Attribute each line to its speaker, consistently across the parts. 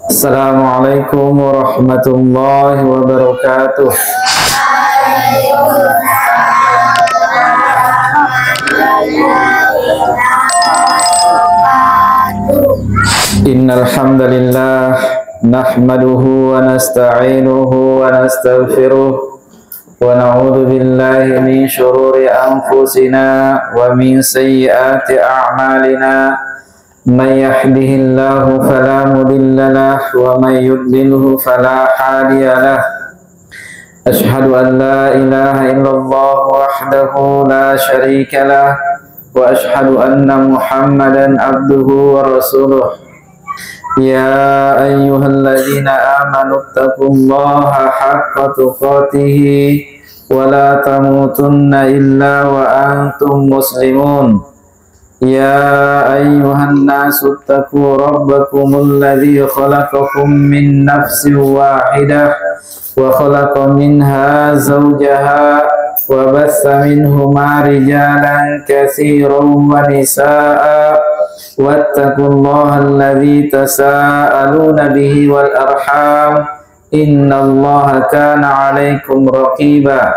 Speaker 1: Assalamualaikum warahmatullahi wabarakatuh. Innal hamdalillah nahmaduhu wa nasta'inuhu wa nastaghfiruh wa na'udzu billahi min shururi anfusina wa min sayyiati a'malina. Man yahdihillahu fala mudilla lahu wa man yudlilhu fala hadiya lahu. Ashhadu an la ilaha illallah wahdahu la syarika lah wa ashhadu anna Muhammadan abduhu wa rasuluh. Ya ayyuhalladzina amanu taqullaha haqqa tuqatih wa la tamutunna illa wa antum muslimun. Ya ayyuhan nasu taqu rabbakumul ladzi khalaqakum min nafsin wahidah wa khalaqa minha zawjaha wa bassa minhuma rijalan katsiran wa nisaa'a wattaqullaha alladzi tasaaluna bihi wal arham innallaha kana 'alaikum raqiba.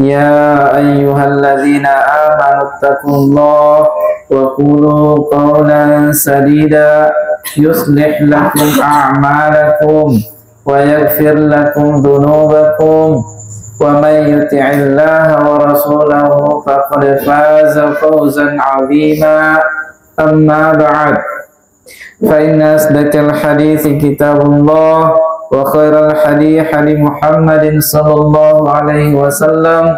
Speaker 1: Ya ayyuhalladzina amanu taqullaha wa qulu qawlan sadida yuslih lakum a'malakum wa yaghfir lakum dhunubakum wa may yuti'illaha wa rasulahu faqad faza fawzan 'azima. Amma ba'd, fa inna asdaqal hadithi kitabullah wa khairal hadithi hadi Muhammadin sallallahu alaihi wasallam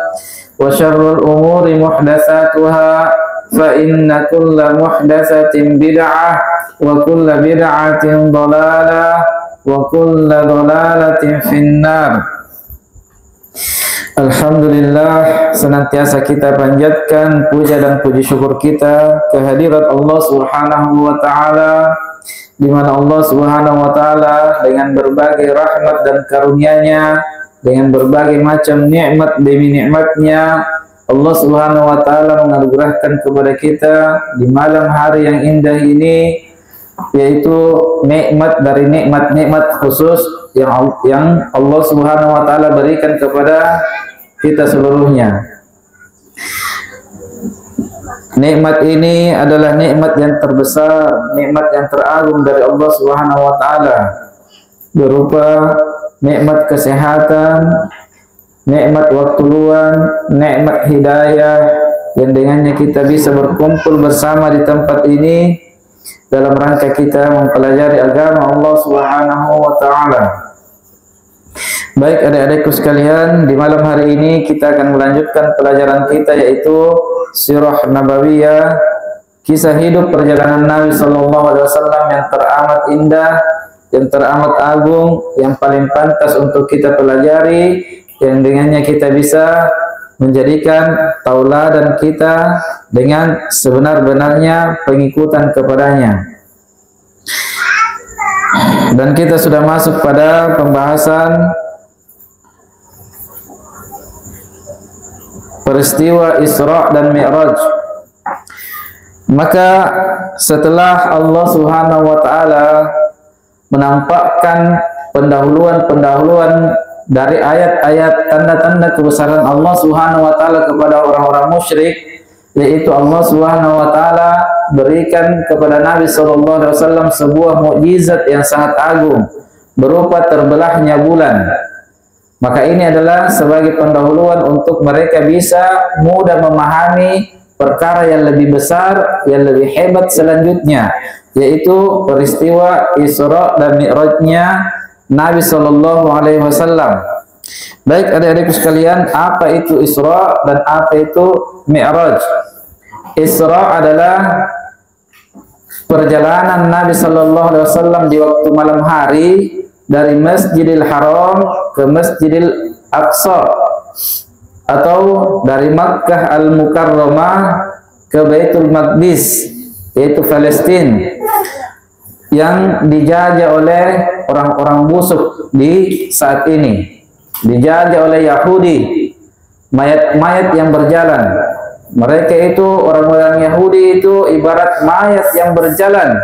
Speaker 1: wa syarrul umuri muhdatsatuha fa inna kulla muhdatsatin bid'ah wa kulla bid'atin dhalalah wa kulla dhalalatin finnar. Alhamdulillah, senantiasa kita panjatkan puja dan puji syukur kita kehadirat Allah Subhanahu wa taala, di mana Allah Subhanahu wa taala dengan berbagai rahmat dan karunia-Nya, dengan berbagai macam nikmat demi nikmat-Nya, Allah Subhanahu wa taala menganugerahkan kepada kita di malam hari yang indah ini, yaitu nikmat dari nikmat-nikmat khusus yang Allah Subhanahu wa taala berikan kepada kita seluruhnya. Nikmat ini adalah nikmat yang terbesar, nikmat yang teragung dari Allah Subhanahu wa taala, berupa nikmat kesehatan, nikmat waktu luang, nikmat hidayah yang dengannya kita bisa berkumpul bersama di tempat ini dalam rangka kita mempelajari agama Allah Subhanahu wa taala. Baik adik-adikku sekalian, di malam hari ini kita akan melanjutkan pelajaran kita, yaitu Sirah Nabawiyah, kisah hidup perjalanan Nabi sallallahu alaihi wasallam yang teramat indah, yang teramat agung, yang paling pantas untuk kita pelajari, yang dengannya kita bisa menjadikan tauladan kita dengan sebenar-benarnya pengikutan kepadanya. Dan kita sudah masuk pada pembahasan peristiwa Isra dan Mi'raj. Maka setelah Allah Subhanahu wa taala menampakkan pendahuluan dari ayat-ayat tanda-tanda kebesaran Allah Subhanahu wa taala kepada orang-orang musyrik, yaitu Allah Subhanahu wa taala berikan kepada Nabi sallallahu alaihi wasallam sebuah mukjizat yang sangat agung berupa terbelahnya bulan. Maka ini adalah sebagai pendahuluan untuk mereka bisa mudah memahami perkara yang lebih besar, yang lebih hebat selanjutnya, yaitu peristiwa Isra dan Mi'rajnya Nabi sallallahu alaihi wasallam. Baik adik-adikku sekalian, apa itu Isra dan apa itu Mi'raj? Isra adalah perjalanan Nabi sallallahu alaihi wasallam di waktu malam hari dari Masjidil Haram ke Masjidil Aqsa, atau dari Makkah Al-Mukarramah ke Baitul Maqdis, yaitu Palestina, yang dijajah oleh orang-orang busuk di saat ini, dijajah oleh Yahudi, mayat-mayat yang berjalan Mereka itu orang-orang Yahudi itu ibarat mayat yang berjalan.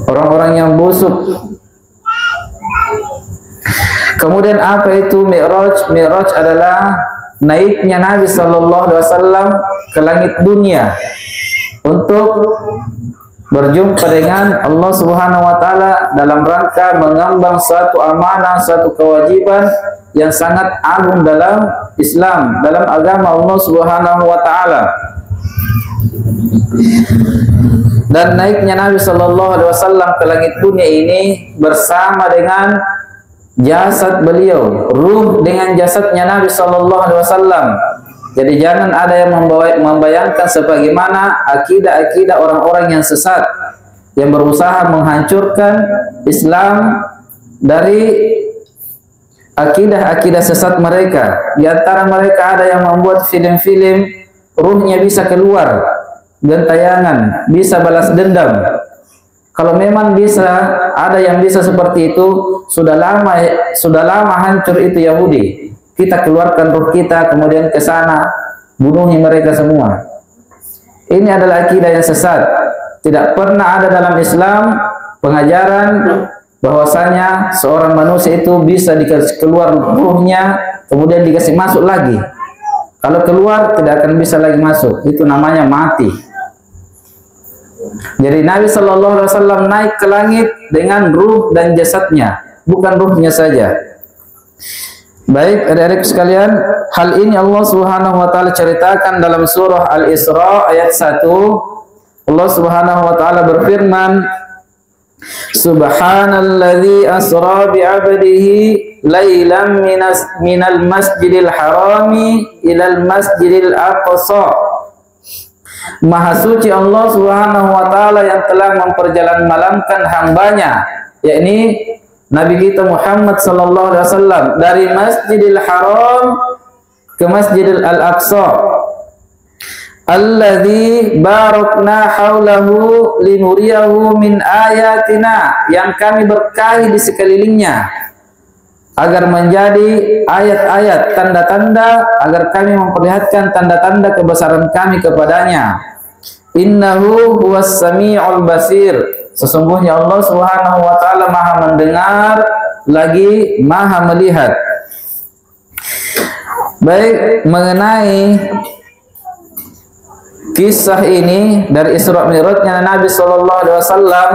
Speaker 1: Orang-orang yang busuk. Kemudian apa itu Mi'raj? Mi'raj adalah naiknya Nabi Sallallahu Alaihi Wasallam ke langit dunia untuk berjumpa dengan Allah Subhanahu Wa Taala dalam rangka mengemban suatu amanah, suatu kewajiban yang sangat agung dalam Islam, dalam agama Allah Subhanahu Wa Taala. Dan naiknya Nabi Sallallahu Alaihi Wasallam ke langit dunia ini bersama dengan jasad beliau, ruh dengan jasadnya Nabi Sallallahu Alaihi Wasallam. Jadi jangan ada yang membayangkan sebagaimana akidah-akidah orang-orang yang sesat yang berusaha menghancurkan Islam dari akidah-akidah sesat mereka. Di antara mereka ada yang membuat film-film ruhnya bisa keluar gentayangan, bisa balas dendam. Kalau memang bisa, ada yang bisa seperti itu, sudah lama hancur itu Yahudi. Kita keluarkan ruh kita, kemudian ke sana, bunuhi mereka semua. Ini adalah akidah yang sesat. Tidak pernah ada dalam Islam pengajaran bahwasanya seorang manusia itu bisa dikasih keluar ruhnya, kemudian dikasih masuk lagi. Kalau keluar, tidak akan bisa lagi masuk. Itu namanya mati. Jadi Nabi Sallallahu Alaihi Wasallam naik ke langit dengan ruh dan jasadnya, bukan ruhnya saja. Baik, adik-adik sekalian, hal ini Allah Subhanahu Wa Taala ceritakan dalam surah Al-Isra ayat 1. Allah Subhanahu Wa Taala berfirman, Subhanalladzi asra bi'abdihi lailan minal masjidil harami ilal masjidil aqsa. Maha suci Allah Subhanahu Wa Taala yang telah memperjalan malamkan hambanya, yakni Nabi kita Muhammad Sallallahu Alaihi Wasallam, dari Masjidil Haram ke Masjidil Al-Aqsa, alladzi barakna haulahu linuriyahu min ayatina, yang kami berkahi di sekelilingnya agar menjadi ayat-ayat, tanda-tanda, agar kami memperlihatkan tanda-tanda kebesaran kami kepadanya. Innahu huwas sami'ul basir. Sesungguhnya Allah Subhanahu Wa Taala Maha mendengar lagi Maha melihat. Baik, mengenai kisah ini dari Isra Mi'rajnya Nabi Sallallahu Alaihi Wasallam,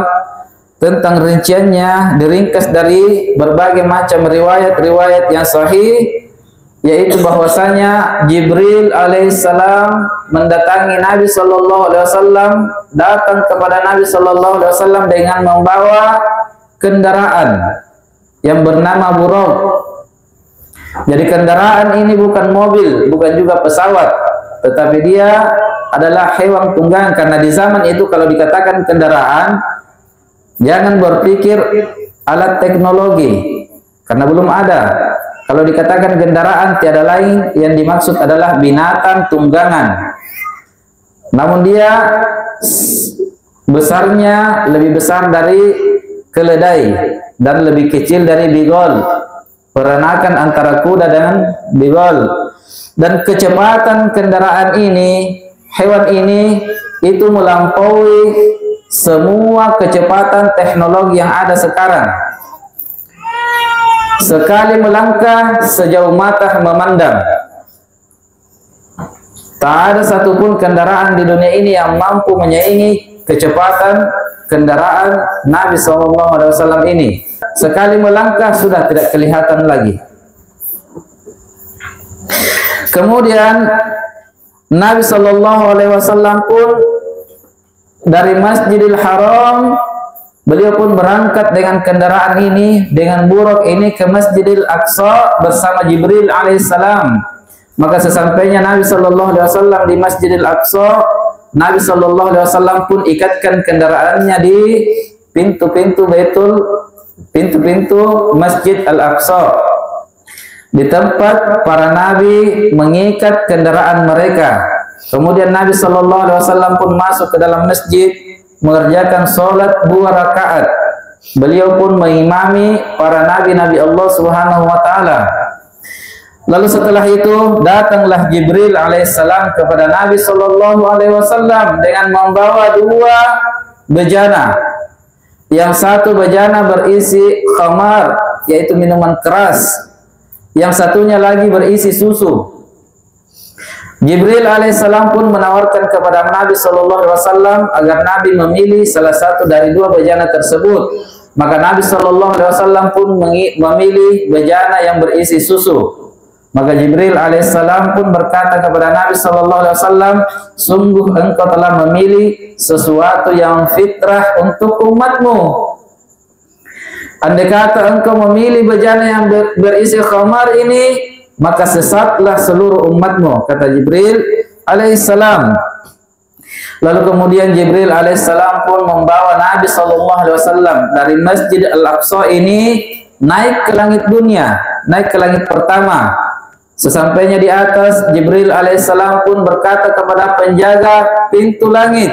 Speaker 1: tentang rinciannya diringkas dari berbagai macam riwayat-riwayat yang sahih, yaitu bahwasanya Jibril alaihissalam mendatangi Nabi Sallallahu Alaihi Wasallam, datang kepada Nabi Sallallahu Alaihi Wasallam dengan membawa kendaraan yang bernama Buraq. Jadi kendaraan ini bukan mobil, bukan juga pesawat, tetapi dia adalah hewan tunggangan. Karena di zaman itu kalau dikatakan kendaraan, jangan berpikir alat teknologi, karena belum ada. Kalau dikatakan kendaraan, tiada lain yang dimaksud adalah binatang tunggangan. Namun dia besarnya lebih besar dari keledai dan lebih kecil dari bigol, peranakan antara kuda dan bigol. Dan kecepatan kendaraan ini, hewan ini, itu melampaui semua kecepatan teknologi yang ada sekarang. Sekali melangkah sejauh mata memandang. Tak ada satupun kendaraan di dunia ini yang mampu menyaingi kecepatan kendaraan Nabi SAW ini. Sekali melangkah sudah tidak kelihatan lagi. Kemudian Nabi SAW pun dari Masjidil Haram, beliau pun berangkat dengan kendaraan ini, dengan Buraq ini, ke Masjidil Aqsa bersama Jibril alaihissalam. Maka sesampainya Nabi Sallallahu Alaihi Wasallam di Masjidil Aqsa, Nabi Sallallahu Alaihi Wasallam pun ikatkan kendaraannya di pintu-pintu Masjid Al-Aqsa, di tempat para nabi mengikat kendaraan mereka. Kemudian Nabi Sallallahu Alaihi Wasallam pun masuk ke dalam masjid, mengerjakan sholat 2 rakaat. Beliau pun mengimami para nabi-nabi Allah Subhanahu wa taala. Lalu setelah itu datanglah Jibril alaihissalam kepada Nabi sallallahu alaihi wasallam dengan membawa 2 bejana. Yang satu bejana berisi khamar, yaitu minuman keras. Yang satunya lagi berisi susu. Jibril alaihissalam pun menawarkan kepada Nabi sallallahu alaihi wasallam agar Nabi memilih salah satu dari 2 bejana tersebut. Maka Nabi sallallahu alaihi wasallam pun memilih bejana yang berisi susu. Maka Jibril alaihissalam pun berkata kepada Nabi sallallahu alaihi wasallam, sungguh engkau telah memilih sesuatu yang fitrah untuk umatmu. Andai kata engkau memilih bejana yang berisi khamar ini, maka sesatlah seluruh umatmu, kata Jibril alaihissalam. Lalu kemudian Jibril alaihissalam pun membawa Nabi sallallahu alaihi wasallam dari Masjid Al-Aqsa ini naik ke langit dunia, naik ke langit pertama. Sesampainya di atas, Jibril alaihissalam pun berkata kepada penjaga pintu langit,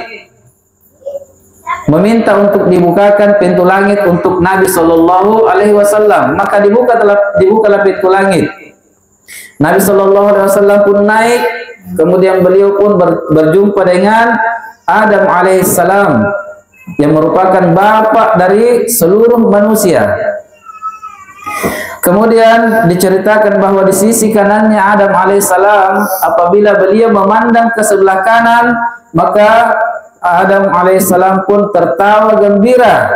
Speaker 1: meminta untuk dibukakan pintu langit untuk Nabi sallallahu alaihi wasallam. Maka dibukalah pintu langit. Nabi sallallahu alaihi wasallam pun naik, kemudian beliau pun berjumpa dengan Adam alaihissalam yang merupakan bapak dari seluruh manusia. Kemudian diceritakan bahwa di sisi kanannya Adam alaihissalam, apabila beliau memandang ke sebelah kanan, maka Adam alaihissalam pun tertawa gembira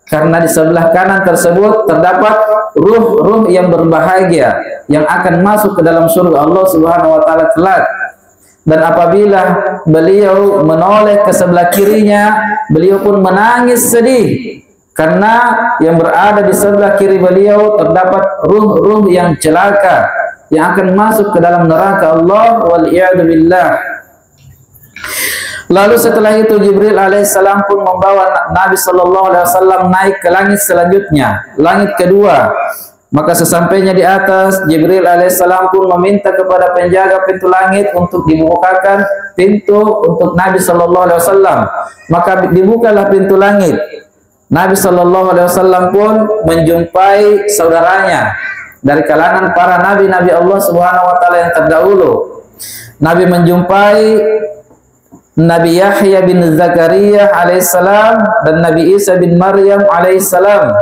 Speaker 1: karena di sebelah kanan tersebut terdapat ruh-ruh yang berbahagia yang akan masuk ke dalam surga Allah Subhanahu wa taala kelak. Dan apabila beliau menoleh ke sebelah kirinya, beliau pun menangis sedih karena yang berada di sebelah kiri beliau terdapat ruh-ruh yang celaka yang akan masuk ke dalam neraka Allah wal-iyadu billah. Lalu setelah itu Jibril alaihissalam pun membawa Nabi sallallahu alaihi wasallam naik ke langit selanjutnya, langit kedua. Maka sesampainya di atas, Jibril alaihissalam pun meminta kepada penjaga pintu langit untuk dibukakan pintu untuk Nabi sallallahu alaihi wasallam. Maka dibukalah pintu langit. Nabi sallallahu alaihi wasallam pun menjumpai saudaranya dari kalangan para nabi-nabi Allah Subhanahu wa taala yang terdahulu. Nabi menjumpai Nabi Yahya bin Zakaria alaihissalam dan Nabi Isa bin Maryam alaihissalam.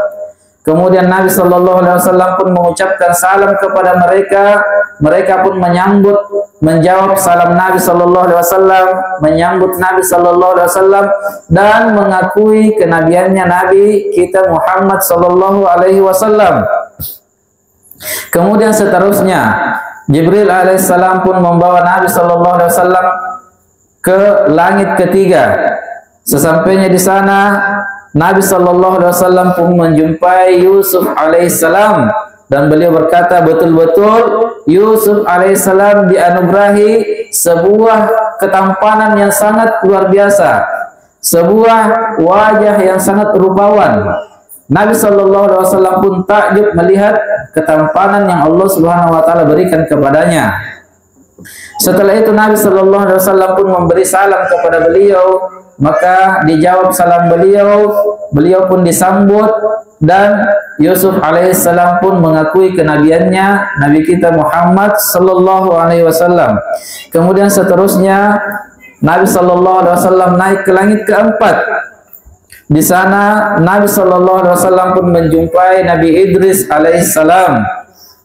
Speaker 1: Kemudian Nabi sallallahu alaihi wasallam pun mengucapkan salam kepada mereka. Mereka pun menjawab salam Nabi sallallahu alaihi wasallam, menyambut Nabi sallallahu alaihi wasallam dan mengakui kenabiannya Nabi kita Muhammad sallallahu alaihi wasallam. Kemudian seterusnya Jibril alaihissalam pun membawa Nabi sallallahu alaihi wasallam ke langit ketiga. Sesampainya di sana, Nabi sallallahu alaihi wasallam pun menjumpai Yusuf alaihissalam dan beliau berkata, betul-betul Yusuf alaihissalam dianugerahi sebuah ketampanan yang sangat luar biasa, sebuah wajah yang sangat rupawan. Nabi sallallahu alaihi wasallam pun takjub melihat ketampanan yang Allah Subhanahu wa taala berikan kepadanya. Setelah itu Nabi sallallahu alaihi wasallam pun memberi salam kepada beliau. Maka dijawab salam beliau, beliau pun disambut dan Yusuf alaihissalam pun mengakui kenabiannya Nabi kita Muhammad sallallahu alaihi wasallam. Kemudian seterusnya Nabi sallallahu alaihi wasallam naik ke langit keempat. Di sana Nabi sallallahu alaihi wasallam pun menjumpai Nabi Idris alaihissalam.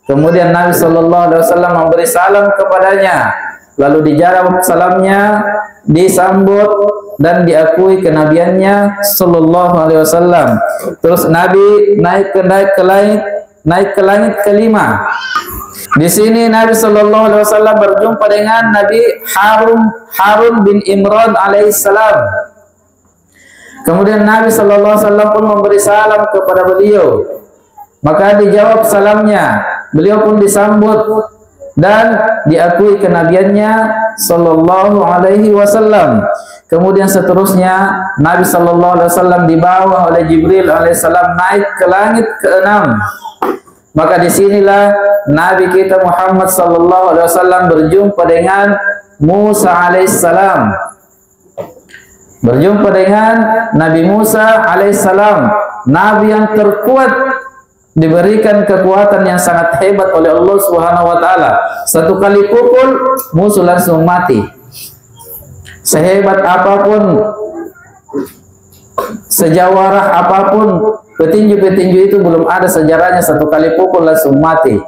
Speaker 1: Kemudian Nabi sallallahu alaihi wasallam memberi salam kepadanya. Lalu dijawab salamnya, disambut dan diakui kenabiannya sallallahu alaihi wasallam. Terus Nabi naik ke langit kelima. Di sini Nabi sallallahu alaihi wasallam berjumpa dengan Nabi Harun bin Imran alaihissalam. Kemudian Nabi sallallahu alaihi wasallam pun memberi salam kepada beliau. Maka dijawab salamnya, beliau pun disambut dan diakui kenabiannya sallallahu alaihi wasallam. Kemudian seterusnya Nabi sallallahu alaihi wasallam dibawa oleh Jibril alaihissalam naik ke langit keenam. Maka disinilah Nabi kita Muhammad sallallahu alaihi wasallam berjumpa dengan Musa alaihissalam. berjumpa dengan Nabi Musa alaihissalam, Nabi yang terkuat, diberikan kekuatan yang sangat hebat oleh Allah Subhanahu wa taala. Satu kali pukul musuh langsung mati. Sehebat apapun, sejawarah apapun petinju-petinju itu, belum ada sejarahnya satu kali pukul langsung mati.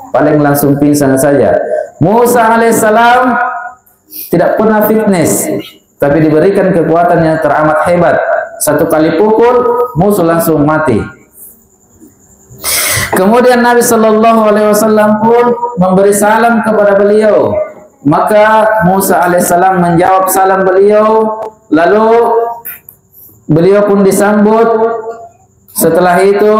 Speaker 1: Paling langsung pingsan saja. Musa alaihissalam tidak pernah fitness, tapi diberikan kekuatan yang teramat hebat. Satu kali pukul musuh langsung mati. Kemudian Nabi Shallallahu Alaihi Wasallam pun memberi salam kepada beliau. Maka Musa alaihissalam menjawab salam beliau, lalu beliau pun disambut. Setelah itu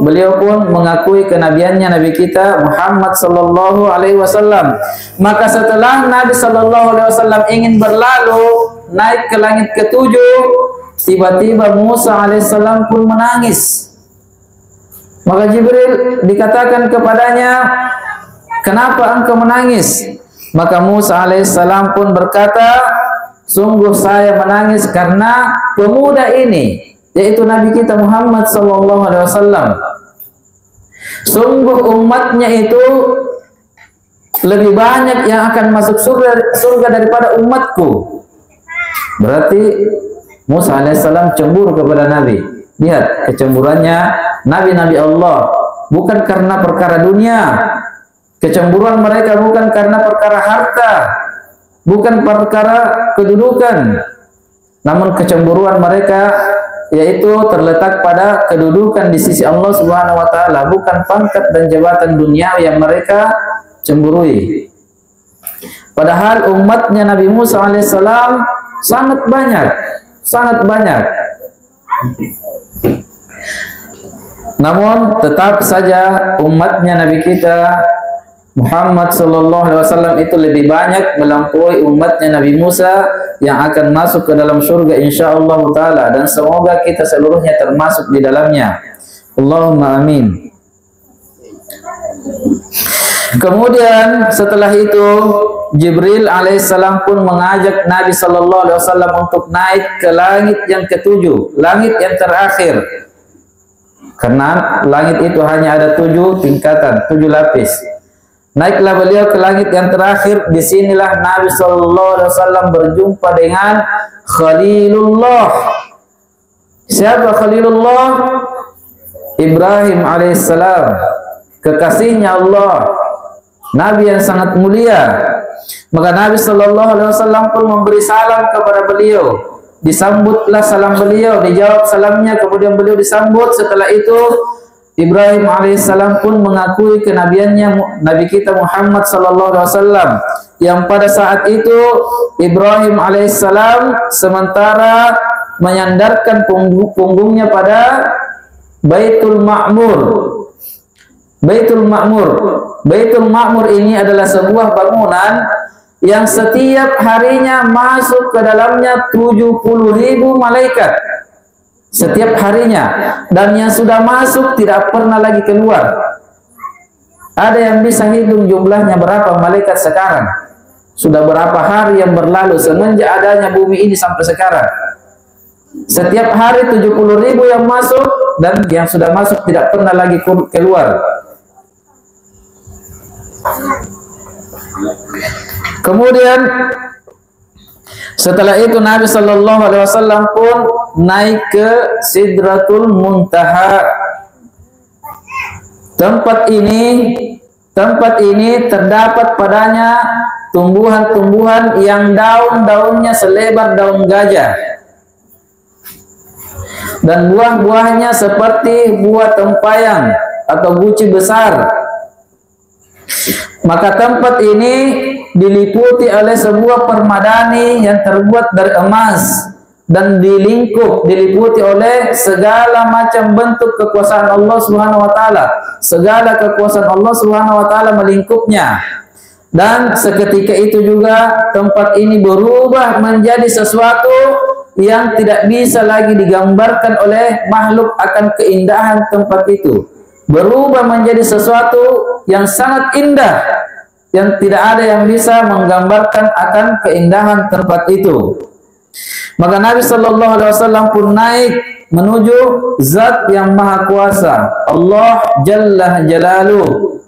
Speaker 1: beliau pun mengakui kenabiannya Nabi kita Muhammad Sallallahu Alaihi Wasallam. Maka setelah Nabi Sallallahu Alaihi Wasallam ingin berlalu naik ke langit ketujuh, tiba-tiba Musa Alaihissalam pun menangis. Maka Jibril dikatakan kepadanya, kenapa engkau menangis? Maka Musa Alaihissalam pun berkata, sungguh saya menangis karena pemuda ini, yaitu Nabi kita Muhammad Sallallahu Alaihi Wasallam, sungguh umatnya itu lebih banyak yang akan masuk surga daripada umatku. Berarti Musa alaihissalam cemburu kepada Nabi. Lihat kecemburuannya Nabi-Nabi Allah, bukan karena perkara dunia. Kecemburuan mereka bukan karena perkara harta, bukan perkara kedudukan, namun kecemburuan mereka yaitu terletak pada kedudukan di sisi Allah Subhanahu wa taala, bukan pangkat dan jabatan dunia yang mereka cemburui. Padahal umatnya Nabi Musa alaihissalam sangat banyak, sangat banyak. Namun tetap saja umatnya Nabi kita Muhammad Sallallahu Alaihi Wasallam itu lebih banyak melampaui umatnya Nabi Musa yang akan masuk ke dalam surga insyaallah taala, dan semoga kita seluruhnya termasuk di dalamnya. Allahumma amin. Kemudian setelah itu Jibril alaihissalam pun mengajak Nabi Sallallahu Alaihi Wasallam untuk naik ke langit yang ketujuh, langit yang terakhir. Karena langit itu hanya ada 7 tingkatan, 7 lapis. Naiklah beliau ke langit yang terakhir. Disinilah Nabi Sallallahu Alaihi Wasallam berjumpa dengan Khalilullah. Siapa Khalilullah? Ibrahim alaihissalam, kekasihnya Allah, Nabi yang sangat mulia. Maka Nabi Sallallahu Alaihi Wasallam pun memberi salam kepada beliau. Disambutlah salam beliau, dijawab salamnya, kemudian beliau disambut. Setelah itu Ibrahim alaihissalam pun mengakui kenabiannya Nabi kita Muhammad Sallallahu Alaihi Wasallam, yang pada saat itu Ibrahim alaihissalam sementara menyandarkan punggungnya pada Baitul Ma'mur. Baitul Ma'mur. Baitul Ma'mur ini adalah sebuah bangunan yang setiap harinya masuk ke dalamnya 70.000 malaikat. Setiap harinya, dan yang sudah masuk tidak pernah lagi keluar. Ada yang bisa hitung jumlahnya berapa malaikat sekarang. Sudah berapa hari yang berlalu semenjak adanya bumi ini sampai sekarang. Setiap hari 70.000 yang masuk, dan yang sudah masuk tidak pernah lagi keluar. Kemudian setelah itu Nabi Sallallahu Alaihi Wasallam pun naik ke Sidratul Muntaha. Tempat ini terdapat padanya tumbuhan-tumbuhan yang daun-daunnya selebar daun gajah, dan buah-buahnya seperti buah tempayan atau guci besar. Maka tempat ini diliputi oleh sebuah permadani yang terbuat dari emas, dan diliputi oleh segala macam bentuk kekuasaan Allah Subhanahu wa taala. Segala kekuasaan Allah Subhanahu wa taala melingkupnya. Dan seketika itu juga tempat ini berubah menjadi sesuatu yang tidak bisa lagi digambarkan oleh makhluk akan keindahan tempat itu. Berubah menjadi sesuatu yang sangat indah, yang tidak ada yang bisa menggambarkan akan keindahan tempat itu. Maka Nabi Shallallahu Alaihi Wasallam pun naik menuju Zat yang Maha Kuasa, Allah Jalla Jalaluh.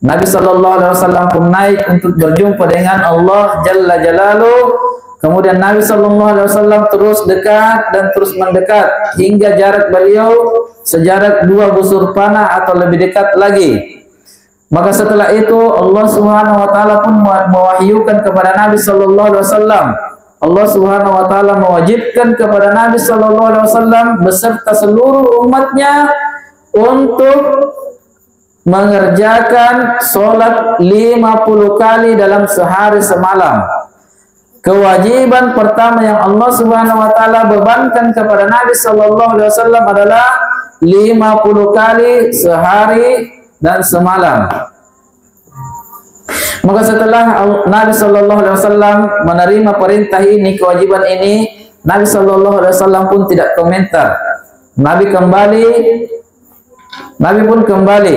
Speaker 1: Nabi Shallallahu Alaihi Wasallam pun naik untuk berjumpa dengan Allah Jalla Jalaluh. Kemudian Nabi Shallallahu Alaihi Wasallam terus dekat dan terus mendekat hingga jarak beliau sejarak 2 busur panah atau lebih dekat lagi. Maka setelah itu Allah Subhanahu Wa Taala pun mewahyukan kepada Nabi Shallallahu Alaihi Wasallam. Allah Subhanahu Wa Taala mewajibkan kepada Nabi Shallallahu Alaihi Wasallam beserta seluruh umatnya untuk mengerjakan sholat 50 kali dalam sehari semalam. Kewajiban pertama yang Allah Subhanahu Wa Taala bebankan kepada Nabi Shallallahu Alaihi Wasallam adalah 50 kali sehari dan semalam. Maka setelah Nabi Shallallahu Alaihi Wasallam menerima perintah ini, kewajiban ini, Nabi Shallallahu Alaihi Wasallam pun tidak komentar. Nabi pun kembali.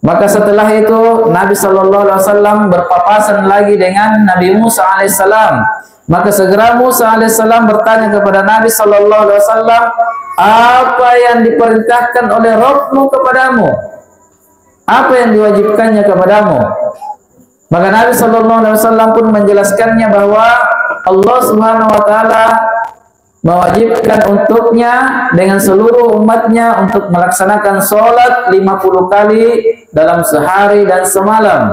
Speaker 1: Maka setelah itu Nabi Shallallahu Alaihi Wasallam berpapasan lagi dengan Nabi Musa alaihissalam. Maka segera Musa alaihissalam bertanya kepada Nabi Shallallahu Alaihi Wasallam, apa yang diperintahkan oleh Rabbmu kepadamu? Apa yang diwajibkannya kepadamu? Maka Nabi Shallallahu Alaihi Wasallam pun menjelaskannya bahwa Allah Subhanahu Wa Taala mewajibkan untuknya dengan seluruh umatnya untuk melaksanakan sholat 50 kali dalam sehari dan semalam.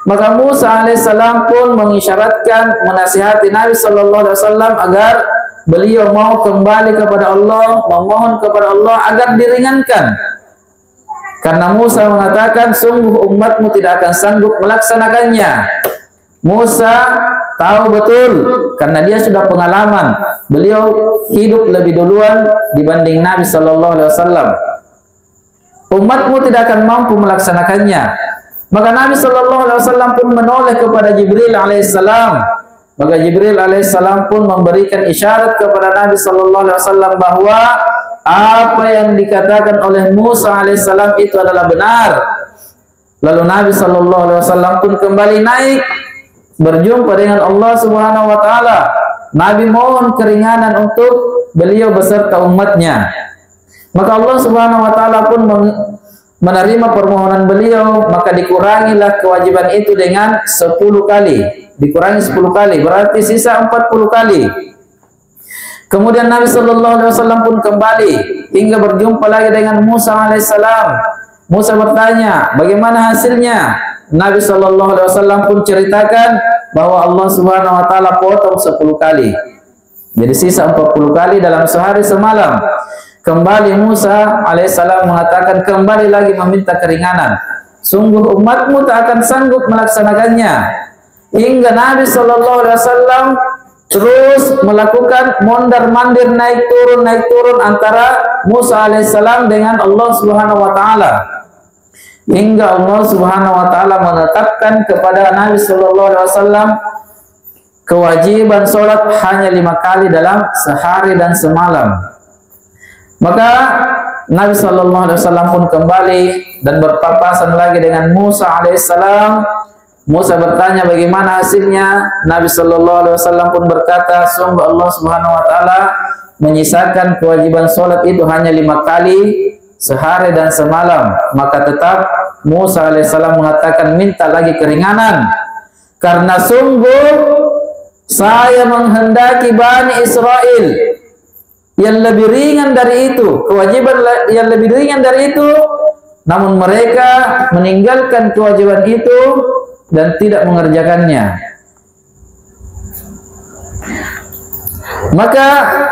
Speaker 1: Maka Musa alaihissalam pun mengisyaratkan, menasihati Nabi Shallallahu Alaihi Wasallam agar beliau mau kembali kepada Allah, memohon kepada Allah agar diringankan. Karena Musa mengatakan, sungguh umatmu tidak akan sanggup melaksanakannya. Musa tahu betul karena dia sudah pengalaman. Beliau hidup lebih duluan dibanding Nabi Shallallahu Alaihi Wasallam. Umatmu tidak akan mampu melaksanakannya. Maka Nabi Shallallahu Alaihi Wasallam pun menoleh kepada Jibril alaihissalam. Maka Jibril alaihissalam pun memberikan isyarat kepada Nabi Shallallahu Alaihi Wasallam bahwa apa yang dikatakan oleh Musa alaihissalam itu adalah benar. Lalu Nabi Shallallahu Alaihi Wasallam pun kembali naik berjumpa dengan Allah Subhanahu Wa Taala. Nabi mohon keringanan untuk beliau beserta umatnya. Maka Allah Subhanahu Wa Taala pun menerima permohonan beliau. Maka dikurangilah kewajiban itu dengan 10 kali. Dikurangi 10 kali, berarti sisa 40 kali. Kemudian Nabi Shallallahu Alaihi Wasallam pun kembali hingga berjumpa lagi dengan Musa alaihissalam. Musa bertanya, bagaimana hasilnya? Nabi Shallallahu Alaihi Wasallam pun ceritakan bahwa Allah Subhanahu Wa Taala potong 10 kali. Jadi sisa 40 kali dalam sehari semalam. Kembali Musa alaihissalam mengatakan, kembali lagi meminta keringanan. Sungguh umatmu tak akan sanggup melaksanakannya. Hingga Nabi Shallallahu Alaihi Wasallam terus melakukan mondar-mandir, naik turun antara Musa alaihissalam dengan Allah Subhanahu Wa Taala. Hingga Allah Subhanahu Wa Taala menetapkan kepada Nabi Shallallahu Alaihi Wasallam kewajiban sholat hanya 5 kali dalam sehari dan semalam. Maka Nabi Shallallahu Alaihi Wasallam pun kembali dan berpapasan lagi dengan Musa alaihissalam. Musa bertanya bagaimana hasilnya. Nabi Shallallahu Alaihi Wasallam pun berkata, sungguh Allah Subhanahu Wa Taala menyisakan kewajiban sholat itu hanya 5 kali sehari dan semalam. Maka tetap Musa alaihissalam mengatakan, minta lagi keringanan, karena sungguh saya menghendaki Bani Israel yang lebih ringan dari itu, kewajiban yang lebih ringan dari itu, namun mereka meninggalkan kewajiban itu dan tidak mengerjakannya. Maka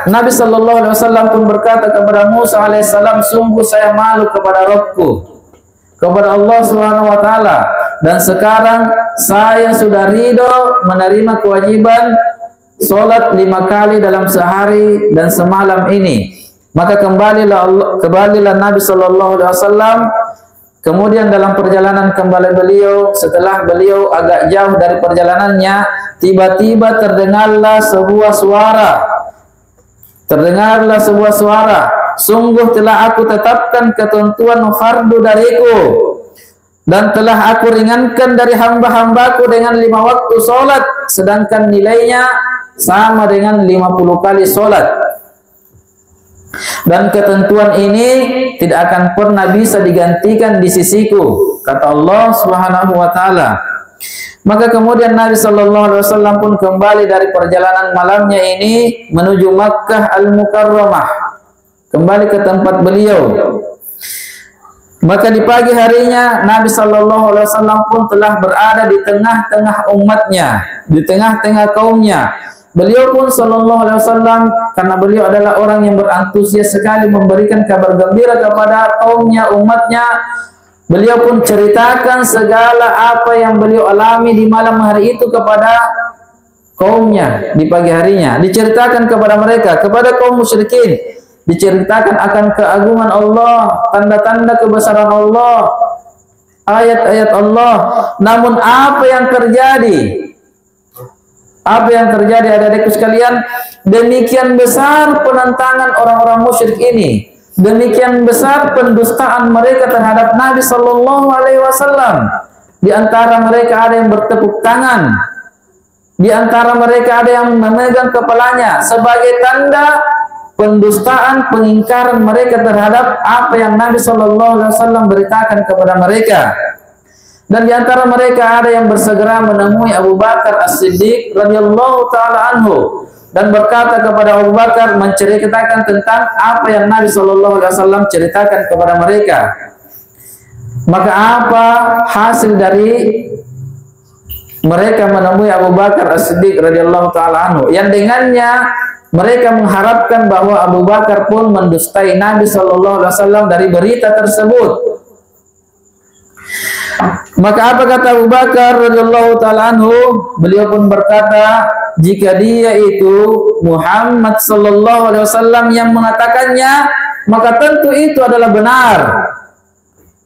Speaker 1: Nabi Shallallahu Alaihi Wasallam pun berkata kepada Musa alaihissalam, sungguh saya malu kepada Rabbku, kepada Allah Subhanahu Wa Taala, dan sekarang saya sudah ridho menerima kewajiban sholat 5 kali dalam sehari dan semalam ini. Maka kembalilah Nabi Shallallahu Alaihi Wasallam. Kemudian dalam perjalanan kembali beliau, setelah beliau agak jauh dari perjalanannya, tiba-tiba terdengarlah sebuah suara. Sungguh telah aku tetapkan ketentuan fardu dariku, dan telah aku ringankan dari hamba-hambaku dengan 5 waktu sholat, sedangkan nilainya sama dengan 50 kali sholat. Dan ketentuan ini tidak akan pernah bisa digantikan di sisiku, kata Allah Subhanahu wa taala. Maka kemudian Nabi sallallahu alaihi wasallam pun kembali dari perjalanan malamnya ini menuju Makkah Al-Mukarramah, kembali ke tempat beliau. Maka di pagi harinya Nabi sallallahu alaihi wasallam pun telah berada di tengah-tengah umatnya, di tengah-tengah kaumnya. Beliau pun sallallahu alaihi wasallam, karena beliau adalah orang yang berantusias sekali memberikan kabar gembira kepada kaumnya, umatnya. Beliau pun ceritakan segala apa yang beliau alami di malam hari itu kepada kaumnya di pagi harinya. Diceritakan kepada mereka, kepada kaum musyrikin. Diceritakan akan keagungan Allah, tanda-tanda kebesaran Allah, ayat-ayat Allah. Namun apa yang terjadi? Apa yang terjadi adik-adikku sekalian? Demikian besar penentangan orang-orang musyrik ini. Demikian besar pendustaan mereka terhadap Nabi sallallahu alaihi wasallam. Di antara mereka ada yang bertepuk tangan. Di antara mereka ada yang memegang kepalanya sebagai tanda pendustaan, pengingkaran mereka terhadap apa yang Nabi sallallahu alaihi wasallam beritakan kepada mereka. Dan di antara mereka ada yang bersegera menemui Abu Bakar As-Siddiq radhiyallahu taala anhu dan berkata kepada Abu Bakar, menceritakan tentang apa yang Nabi sallallahu alaihi wasallam ceritakan kepada mereka. Maka apa hasil dari mereka menemui Abu Bakar As-Siddiq radhiyallahu taala anhu? Yang dengannya mereka mengharapkan bahwa Abu Bakar pun mendustai Nabi sallallahu alaihi wasallam dari berita tersebut. Maka apa kata Abu Bakar radhiyallahu taala anhu? Beliau pun berkata, jika dia itu Muhammad sallallahu alaihi wasallam yang mengatakannya, maka tentu itu adalah benar.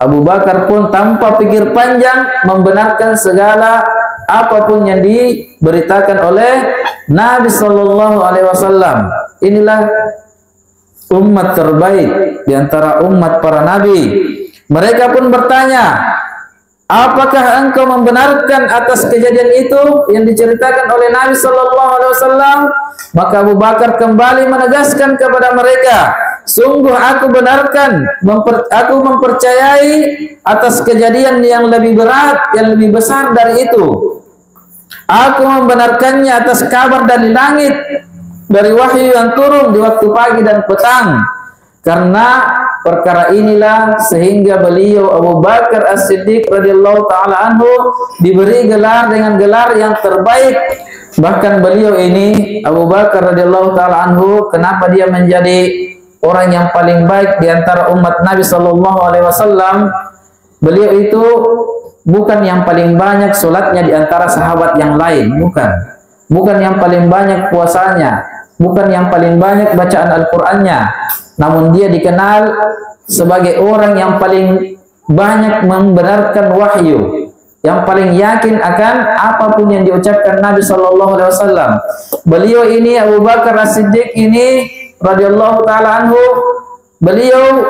Speaker 1: Abu Bakar pun tanpa pikir panjang membenarkan segala apapun yang diberitakan oleh Nabi sallallahu alaihi wasallam. Inilah umat terbaik di antara umat para nabi. Mereka pun bertanya, apakah engkau membenarkan atas kejadian itu yang diceritakan oleh Nabi sallallahu alaihi wasallam? Maka Abu Bakar kembali menegaskan kepada mereka, sungguh aku benarkan, aku mempercayai atas kejadian yang lebih berat, yang lebih besar dari itu. Aku membenarkannya atas kabar dari langit, dari wahyu yang turun di waktu pagi dan petang. Karena perkara inilah sehingga beliau Abu Bakar As-Siddiq radhiyallahu taala anhu diberi gelar dengan gelar yang terbaik. Bahkan beliau ini Abu Bakar radhiyallahu taala anhu, kenapa dia menjadi orang yang paling baik di antara umat Nabi sallallahu alaihi wasallam? Beliau itu bukan yang paling banyak salatnya di antara sahabat yang lain, bukan. Bukan yang paling banyak puasanya, bukan yang paling banyak bacaan Al-Qur'annya. Namun dia dikenal sebagai orang yang paling banyak membenarkan wahyu, yang paling yakin akan apapun yang diucapkan Nabi sallallahu alaihi wasallam. Beliau ini Abu Bakar As-Siddiq ini radhiyallahu taala anhu, beliau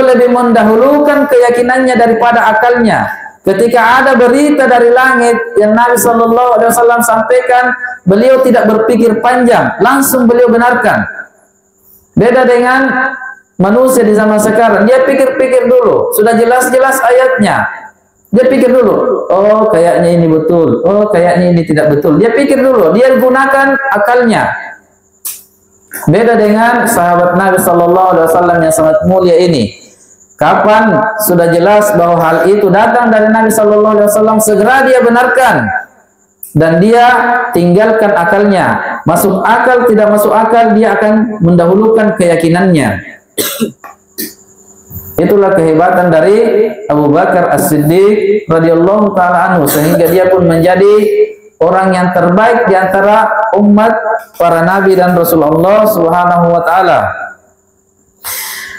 Speaker 1: lebih mendahulukan keyakinannya daripada akalnya. Ketika ada berita dari langit yang Nabi sallallahu alaihi wasallam sampaikan, beliau tidak berpikir panjang, langsung beliau benarkan. Beda dengan manusia di zaman sekarang, dia pikir-pikir dulu, sudah jelas-jelas ayatnya. Dia pikir dulu, oh kayaknya ini betul, oh kayaknya ini tidak betul. Dia pikir dulu, dia gunakan akalnya. Beda dengan sahabat Nabi sallallahu alaihi wasallam yang sangat mulia ini. Kapan sudah jelas bahwa hal itu datang dari Nabi sallallahu alaihi wasallam, segera dia benarkan dan dia tinggalkan akalnya. Masuk akal, tidak masuk akal, dia akan mendahulukan keyakinannya. Itulah kehebatan dari Abu Bakar As-Siddiq radhiyallahu taala anhu, sehingga dia pun menjadi orang yang terbaik di antara umat para nabi dan Rasulullah Subhanahu wa taala.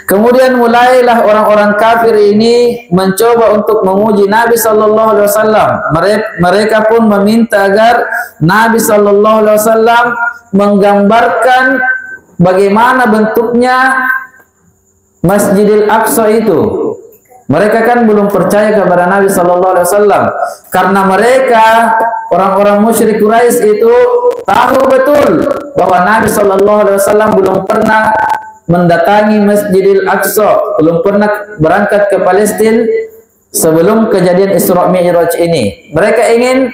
Speaker 1: Kemudian mulailah orang-orang kafir ini mencoba untuk menguji Nabi sallallahu alaihi wasallam. Mereka pun meminta agar Nabi sallallahu alaihi wasallam menggambarkan bagaimana bentuknya Masjidil Aqsa itu. Mereka kan belum percaya kepada Nabi Sallallahu Alaihi Wasallam karena mereka orang-orang musyrik Quraisy itu tahu betul bahwa Nabi Sallallahu Alaihi Wasallam belum pernah mendatangi Masjidil Aqsa, belum pernah berangkat ke Palestina sebelum kejadian Isra Mi'raj ini. Mereka ingin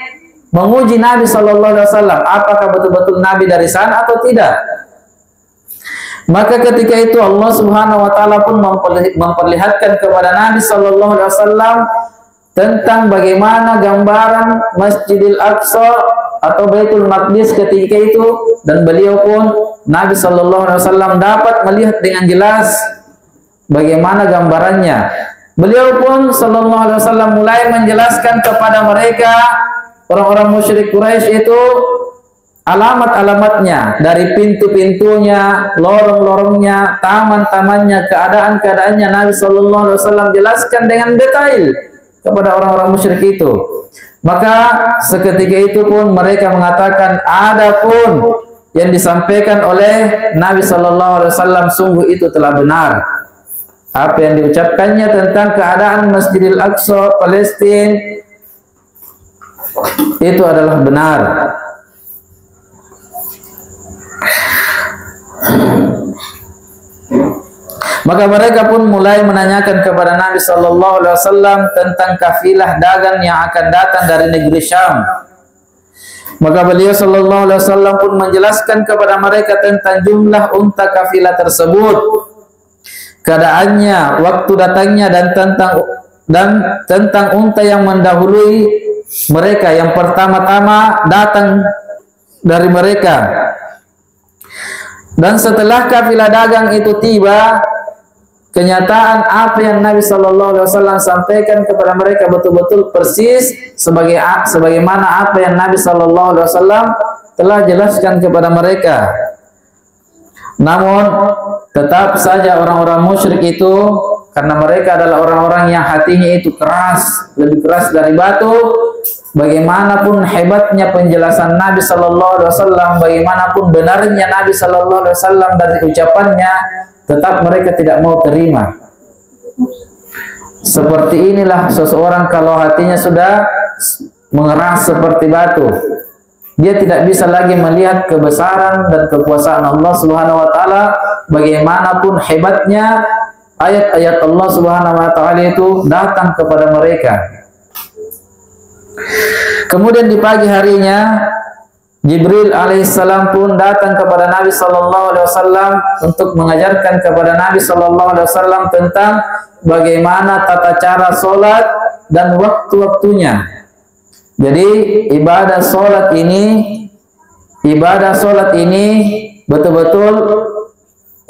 Speaker 1: menguji Nabi Sallallahu Alaihi Wasallam, apakah betul-betul Nabi dari sana atau tidak. Maka ketika itu Allah Subhanahu wa taala pun memperlihatkan kepada Nabi sallallahu alaihi wasallam tentang bagaimana gambaran Masjidil Aqsa atau Baitul Maqdis ketika itu, dan beliau pun Nabi sallallahu alaihi wasallam dapat melihat dengan jelas bagaimana gambarannya. Beliau pun sallallahu alaihi wasallam mulai menjelaskan kepada mereka orang-orang musyrik Quraisy itu alamat-alamatnya, dari pintu-pintunya, lorong-lorongnya, taman-tamannya, keadaan-keadaannya. Nabi Sallallahu Alaihi Wasallam jelaskan dengan detail kepada orang-orang musyrik itu. Maka seketika itu pun mereka mengatakan, adapun yang disampaikan oleh Nabi Sallallahu Alaihi Wasallam sungguh itu telah benar. Apa yang diucapkannya tentang keadaan Masjidil Aqsa Palestina itu adalah benar. Maka mereka pun mulai menanyakan kepada Nabi Sallallahu Alaihi Wasallam tentang kafilah dagang yang akan datang dari negeri Syam. Maka beliau Sallallahu Alaihi Wasallam pun menjelaskan kepada mereka tentang jumlah unta kafilah tersebut, keadaannya, waktu datangnya, dan tentang unta yang mendahului mereka, yang pertama-tama datang dari mereka. Dan setelah kafilah dagang itu tiba, kenyataan apa yang Nabi Sallallahu Alaihi Wasallam sampaikan kepada mereka betul-betul persis sebagaimana apa yang Nabi Sallallahu Alaihi Wasallam telah jelaskan kepada mereka. Namun tetap saja orang-orang musyrik itu, karena mereka adalah orang-orang yang hatinya itu keras, lebih keras dari batu. Bagaimanapun hebatnya penjelasan Nabi Sallallahu Alaihi Wasallam, bagaimanapun benarnya Nabi Sallallahu Alaihi Wasallam dari ucapannya, tetap mereka tidak mau terima. Seperti inilah seseorang kalau hatinya sudah mengeras seperti batu, dia tidak bisa lagi melihat kebesaran dan kekuasaan Allah Subhanahu Wa Taala. Bagaimanapun hebatnya ayat-ayat Allah Subhanahu Wa Taala itu datang kepada mereka. Kemudian di pagi harinya Jibril alaihissalam pun datang kepada Nabi Sallallahu Alaihi Wasallam untuk mengajarkan kepada Nabi Sallallahu Alaihi Wasallam tentang bagaimana tata cara solat dan waktu-waktunya. Jadi ibadah solat ini betul-betul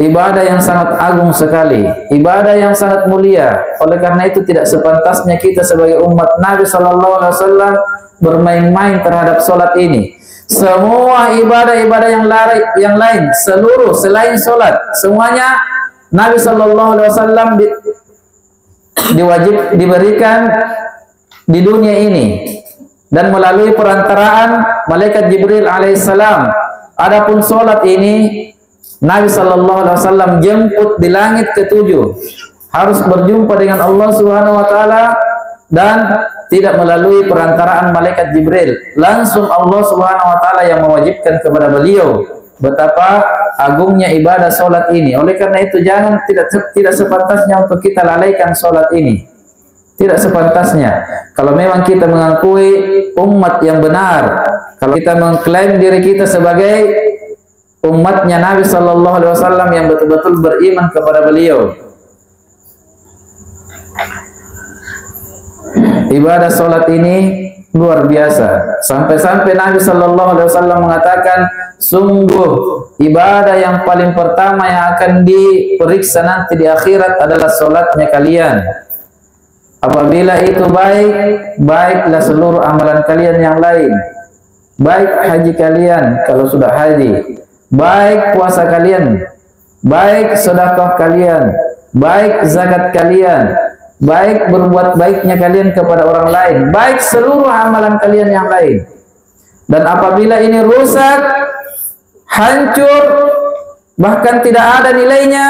Speaker 1: ibadah yang sangat agung sekali, ibadah yang sangat mulia. Oleh karena itu tidak sepantasnya kita sebagai umat Nabi Sallallahu Alaihi Wasallam bermain-main terhadap solat ini. Semua ibadah-ibadah yang lain, seluruh selain solat, semuanya Nabi Sallallahu Alaihi Wasallam diberikan di dunia ini dan melalui perantaraan malaikat Jibril alaihissalam. Adapun solat ini Nabi Sallallahu Alaihi Wasallam jemput di langit ketujuh, harus berjumpa dengan Allah Subhanahu Wa Taala dan tidak melalui perantaraan malaikat Jibril. Langsung Allah Subhanahu Wa Taala yang mewajibkan kepada beliau. Betapa agungnya ibadah solat ini. Oleh karena itu tidak sepantasnya untuk kita lalaikan solat ini. Tidak sepantasnya. Kalau memang kita mengakui umat yang benar, kalau kita mengklaim diri kita sebagai umatnya Nabi Sallallahu Alaihi Wasallam yang betul-betul beriman kepada beliau, ibadah solat ini luar biasa. Sampai-sampai Nabi Sallallahu Alaihi Wasallam mengatakan, sungguh ibadah yang paling pertama yang akan diperiksa nanti di akhirat adalah solatnya kalian. Apabila itu baik, baiklah seluruh amalan kalian yang lain. Baik haji kalian kalau sudah haji, baik puasa kalian, baik sedekah kalian, baik zakat kalian, baik berbuat baiknya kalian kepada orang lain, baik seluruh amalan kalian yang lain. Dan apabila ini rusak, hancur, bahkan tidak ada nilainya,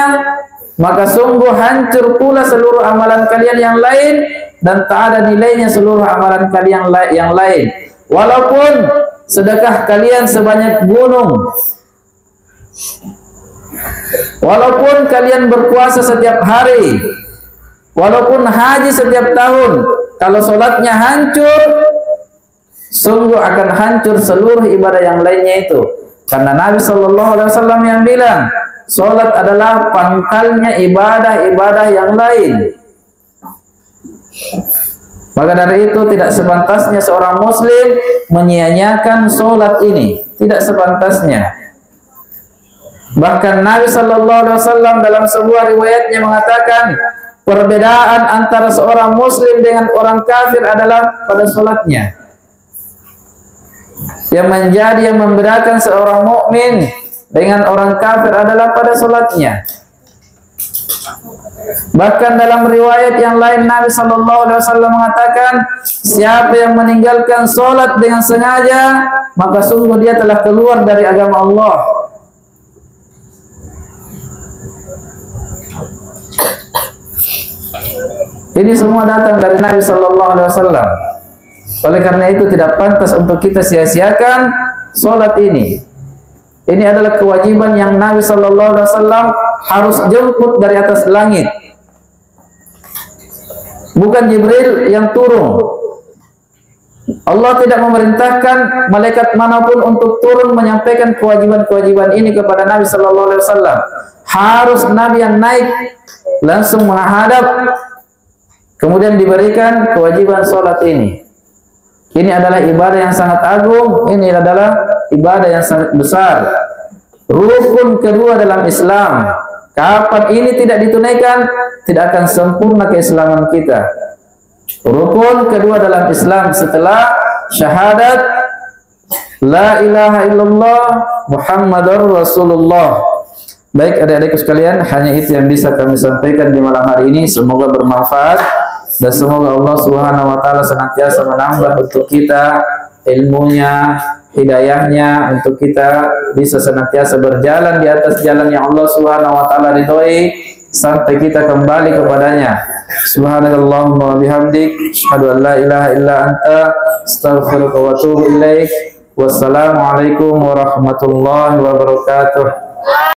Speaker 1: maka sungguh hancur pula seluruh amalan kalian yang lain, dan tak ada nilainya seluruh amalan kalian yang lain. Walaupun sedekah kalian sebanyak gunung, walaupun kalian berpuasa setiap hari, walaupun haji setiap tahun, kalau sholatnya hancur, sungguh akan hancur seluruh ibadah yang lainnya itu. Karena Nabi SAW yang bilang, sholat adalah pangkalnya ibadah-ibadah yang lain. Maka dari itu tidak sepantasnya seorang muslim menyia-nyiakan sholat ini, tidak sepantasnya. Bahkan Nabi SAW dalam sebuah riwayatnya mengatakan, perbedaan antara seorang muslim dengan orang kafir adalah pada sholatnya. Yang membedakan seorang mukmin dengan orang kafir adalah pada sholatnya. Bahkan dalam riwayat yang lain Nabi SAW mengatakan, siapa yang meninggalkan sholat dengan sengaja, maka sungguh dia telah keluar dari agama Allah. Ini semua datang dari Nabi SAW. Oleh karena itu tidak pantas untuk kita sia-siakan sholat ini. Ini adalah kewajiban yang Nabi SAW harus jemput dari atas langit. Bukan Jibril yang turun. Allah tidak memerintahkan malaikat manapun untuk turun menyampaikan kewajiban-kewajiban ini kepada Nabi SAW. Harus Nabi yang naik langsung menghadap, kemudian diberikan kewajiban sholat ini. Ini adalah ibadah yang sangat agung. Ini adalah ibadah yang sangat besar. Rukun kedua dalam Islam. Kapan ini tidak ditunaikan, tidak akan sempurna keislaman kita. Rukun kedua dalam Islam setelah syahadat la ilaha illallah Muhammadur Rasulullah. Baik adik-adikku sekalian, hanya itu yang bisa kami sampaikan di malam hari ini. Semoga bermanfaat dan semoga Allah Subhanahu wa taala senantiasa menambah untuk kita ilmunya, hidayahnya, untuk kita bisa senantiasa berjalan di atas jalan yang Allah Subhanahu wa taala ridhoi sampai kita kembali kepadanya. Subhanallahumma wa bihamdik, asyhadu an la ilaha illa anta, astaghfiruka wa atubu ilaik. Wassalamualaikum warahmatullahi wabarakatuh.